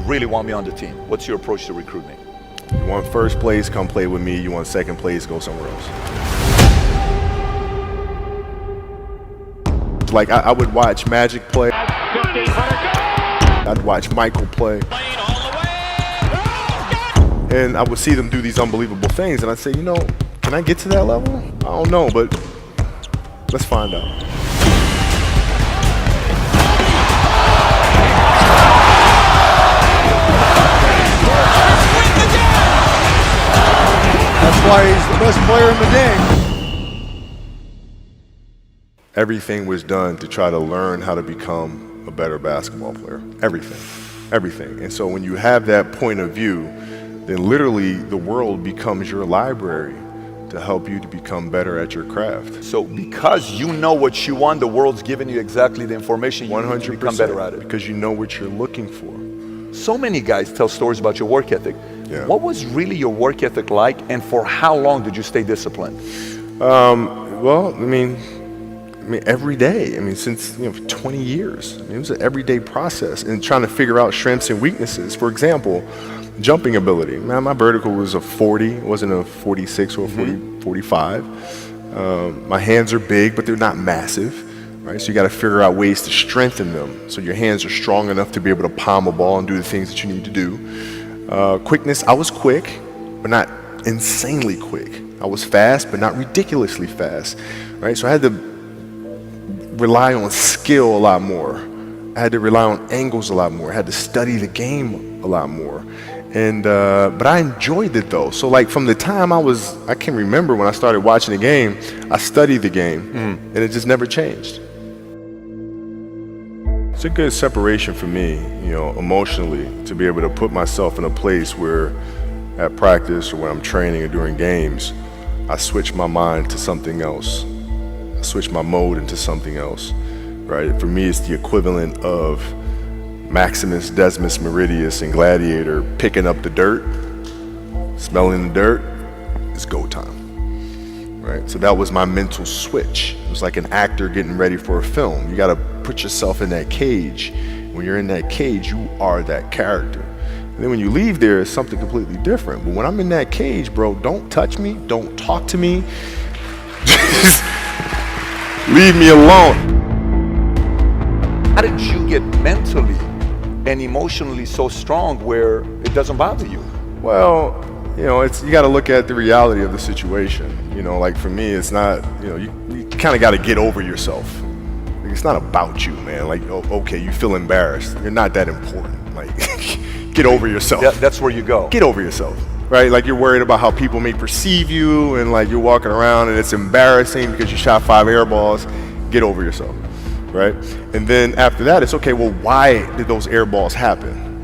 really want me on the team? What's your approach to recruiting? You want first place, come play with me. You want second place, go somewhere else. Like I would watch Magic play. I'd watch Michael play. And I would see them do these unbelievable things, and I'd say, you know, can I get to that level? I don't know, but let's find out. That's why he's the best player in the game. Everything was done to try to learn how to become a better basketball player. Everything. And so when you have that point of view, then literally the world becomes your library to help you to become better at your craft. So because you know what you want, the world's giving you exactly the information you need to become better at it. Because you know what you're looking for. So many guys tell stories about your work ethic. Yeah. What was really your work ethic like, and for how long did you stay disciplined? Well, I mean, every day. I mean, since 20 years. I mean, it was an everyday process, and trying to figure out strengths and weaknesses. For example, jumping ability. Man, my vertical was a 40. It wasn't a 46 or a 45. My hands are big, but they're not massive. Right? So you got to figure out ways to strengthen them, so your hands are strong enough to be able to palm a ball and do the things that you need to do. Quickness, I was quick, but not insanely quick. I was fast, but not ridiculously fast, right? So I had to rely on skill a lot more. I had to rely on angles a lot more. I had to study the game a lot more. And but I enjoyed it though. So like from the time I can remember when I started watching the game, I studied the game, and it just never changed. It's a good separation for me, emotionally, to be able to put myself in a place where at practice or when I'm training or during games, I switch my mind to something else. I switch my mode into something else, right? For me, it's the equivalent of Maximus, Decimus, Meridius, and Gladiator picking up the dirt, smelling the dirt. It's go time. Right? So that was my mental switch. It was like an actor getting ready for a film. You got to put yourself in that cage. When you're in that cage, you are that character. And then when you leave there, it's something completely different. But when I'm in that cage, bro, don't touch me. Don't talk to me. Just leave me alone. How did you get mentally and emotionally so strong where it doesn't bother you? Well, you got to look at the reality of the situation. Like for me, it's not, you kind of got to get over yourself. Like, it's not about you, man. Like, okay, you feel embarrassed. You're not that important. Like, get over yourself. That's where you go. Get over yourself, right? Like you're worried about how people may perceive you, and like you're walking around and it's embarrassing because you shot 5 air balls. Get over yourself, right? And then after that, it's okay, well, why did those air balls happen?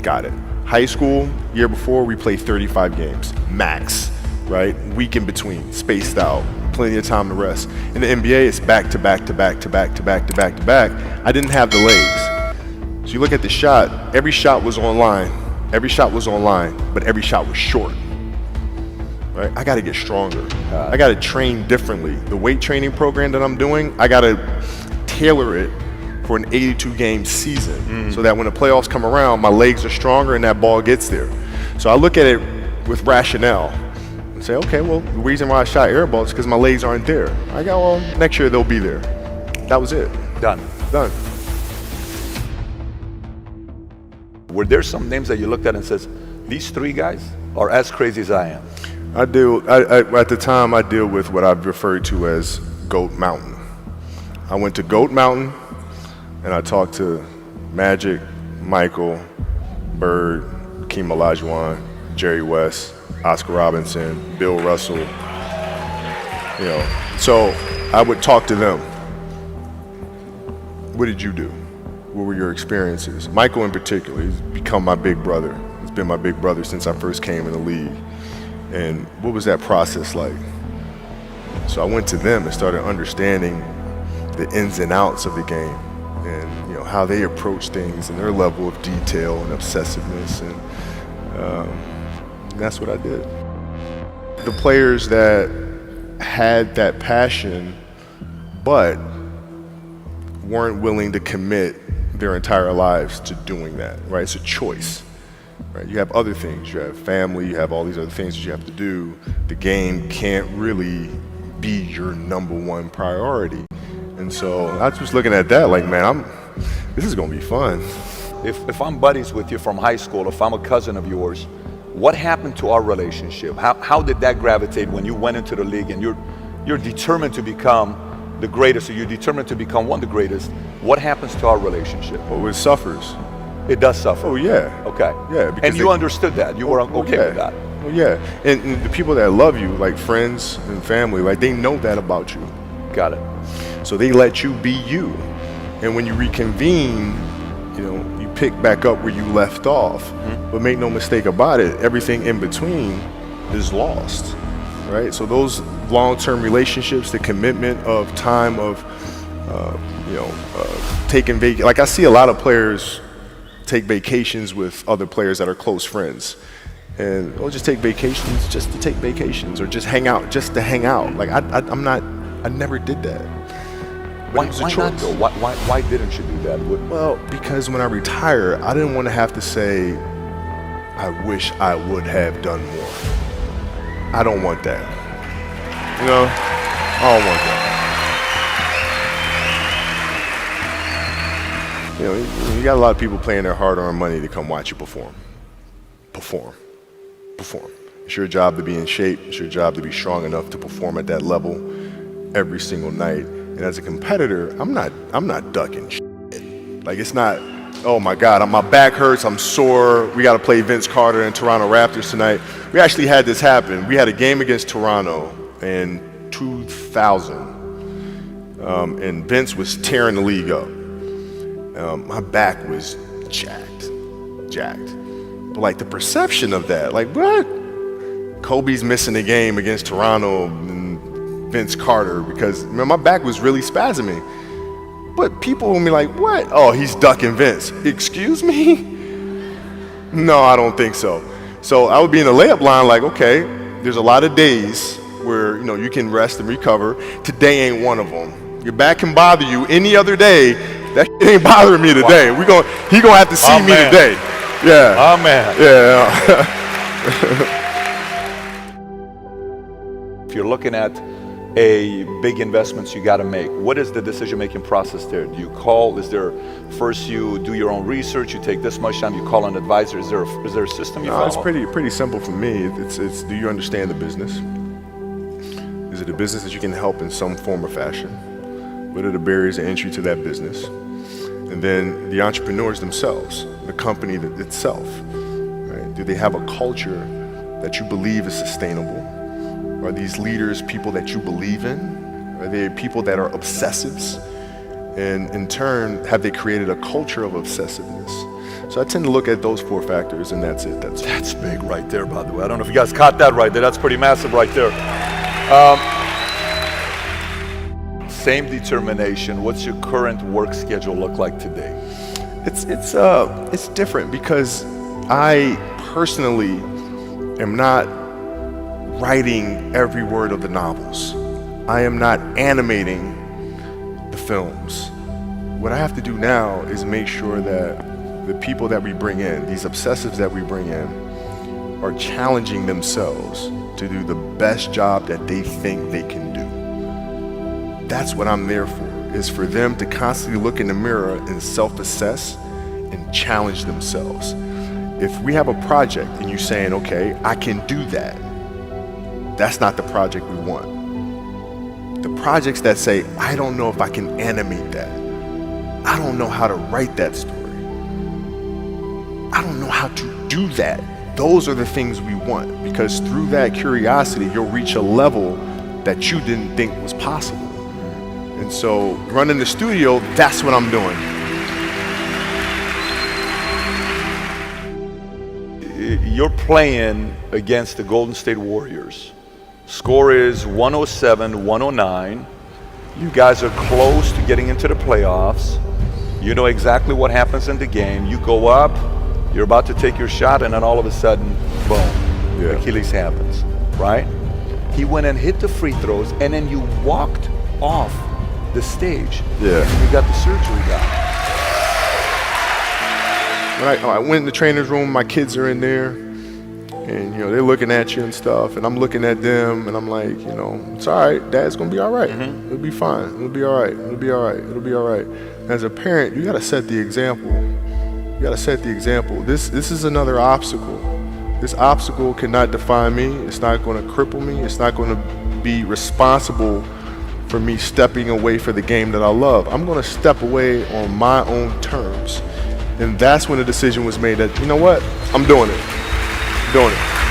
Got it. High school, year before, we played 35 games, max, right? Week in between, spaced out, plenty of time to rest. In the NBA, it's back to back to back to back to back to back to back. I didn't have the legs. So you look at the shot, every shot was online, but every shot was short, right? I gotta get stronger. I gotta train differently. The weight training program that I'm doing, I gotta tailor it for an 82-game season, so that when the playoffs come around, my legs are stronger and that ball gets there. So I look at it with rationale and say, okay, well, the reason why I shot air balls is because my legs aren't there. I go, well, next year they'll be there. That was it. Done. Were there some names that you looked at and says, these 3 guys are as crazy as I am? At the time, I deal with what I've referred to as Goat Mountain. I went to Goat Mountain, and I talked to Magic, Michael, Bird, Hakeem Olajuwon, Jerry West, Oscar Robinson, Bill Russell. So I would talk to them. What did you do? What were your experiences? Michael in particular, he's become my big brother. He's been my big brother since I first came in the league. And what was that process like? So I went to them and started understanding the ins and outs of the game, and how they approach things and their level of detail and obsessiveness, and that's what I did. The players that had that passion but weren't willing to commit their entire lives to doing that, right? It's a choice, right? You have other things. You have family. You have all these other things that you have to do. The game can't really be your number one priority. And so I was just looking at that like, man, this is going to be fun. If I'm buddies with you from high school, if I'm a cousin of yours, what happened to our relationship? How did that gravitate when you went into the league and you're determined to become the greatest, or you're determined to become one of the greatest? What happens to our relationship? Oh, it suffers. It does suffer. Oh, yeah. Okay. Yeah. Because and you understood that. You were okay with that. Well, yeah. And the people that love you, like friends and family, like they know that about you. Got it. So they let you be you. And when you reconvene, you pick back up where you left off. Mm-hmm. But make no mistake about it, everything in between is lost, right? So those long-term relationships, the commitment of time of, taking vacation. Like I see a lot of players take vacations with other players that are close friends. And they'll just take vacations just to take vacations, or just hang out just to hang out. Like I never did that. Why not though? Why didn't you do that? Well, because when I retire, I didn't want to have to say, I wish I would have done more. I don't want that. I don't want that. You got a lot of people paying their hard-earned money to come watch you perform. It's your job to be in shape. It's your job to be strong enough to perform at that level every single night. And as a competitor, I'm not ducking shit. Like, it's not, oh my God, my back hurts, I'm sore, we got to play Vince Carter and Toronto Raptors tonight. We actually had this happen. We had a game against Toronto in 2000, and Vince was tearing the league up. My back was jacked. But like the perception of that, like what? Kobe's missing the game against Toronto and Vince Carter because my back was really spasming. But people will be like, what? Oh, he's ducking Vince. Excuse me? No, I don't think so. So I would be in the layup line like, okay, there's a lot of days where you can rest and recover. Today ain't one of them. Your back can bother you any other day. That shit ain't bothering me today. Wow. He gonna have to see me today. Yeah. Oh man. Yeah. If you're looking at a big investments you got to make, what is the decision-making process there? Do you call? Is there first you do your own research? You take this much time. You call an advisor. Is there a system you follow? It's pretty simple for me. It's do you understand the business? Is it a business that you can help in some form or fashion? What are the barriers of entry to that business? And then the entrepreneurs themselves, the company itself, right? Do they have a culture that you believe is sustainable? Are these leaders people that you believe in? Are they people that are obsessives? And in turn, have they created a culture of obsessiveness? So I tend to look at those 4 factors, and that's it. That's big right there, by the way. I don't know if you guys caught that right there. That's pretty massive right there. Same determination. What's your current work schedule look like today? It's different because I personally am not writing every word of the novels. I am not animating the films. What I have to do now is make sure that the people that we bring in, these obsessives that we bring in, are challenging themselves to do the best job that they think they can do. That's what I'm there for, is for them to constantly look in the mirror and self-assess and challenge themselves. If we have a project and you're saying, okay, I can do that, that's not the project we want. The projects that say, I don't know if I can animate that. I don't know how to write that story. I don't know how to do that. Those are the things we want, because through that curiosity, you'll reach a level that you didn't think was possible. And so running the studio, that's what I'm doing. You're playing against the Golden State Warriors. Score is 107-109. You guys are close to getting into the playoffs. You know exactly what happens in the game. You go up, you're about to take your shot, and then all of a sudden, boom, Achilles happens, right? He went and hit the free throws, and then you walked off the stage. Yeah. And you got the surgery done. when I went in the trainer's room, my kids are in there, and they're looking at you and stuff, and I'm looking at them, and I'm like, it's all right. Dad's gonna be all right. It'll be fine. It'll be all right. It'll be all right. It'll be all right. As a parent, you gotta set the example. You gotta set the example. This is another obstacle. This obstacle cannot define me. It's not gonna cripple me. It's not gonna be responsible for me stepping away for the game that I love. I'm gonna step away on my own terms. And that's when the decision was made that, you know what, I'm doing it. I'm doing it.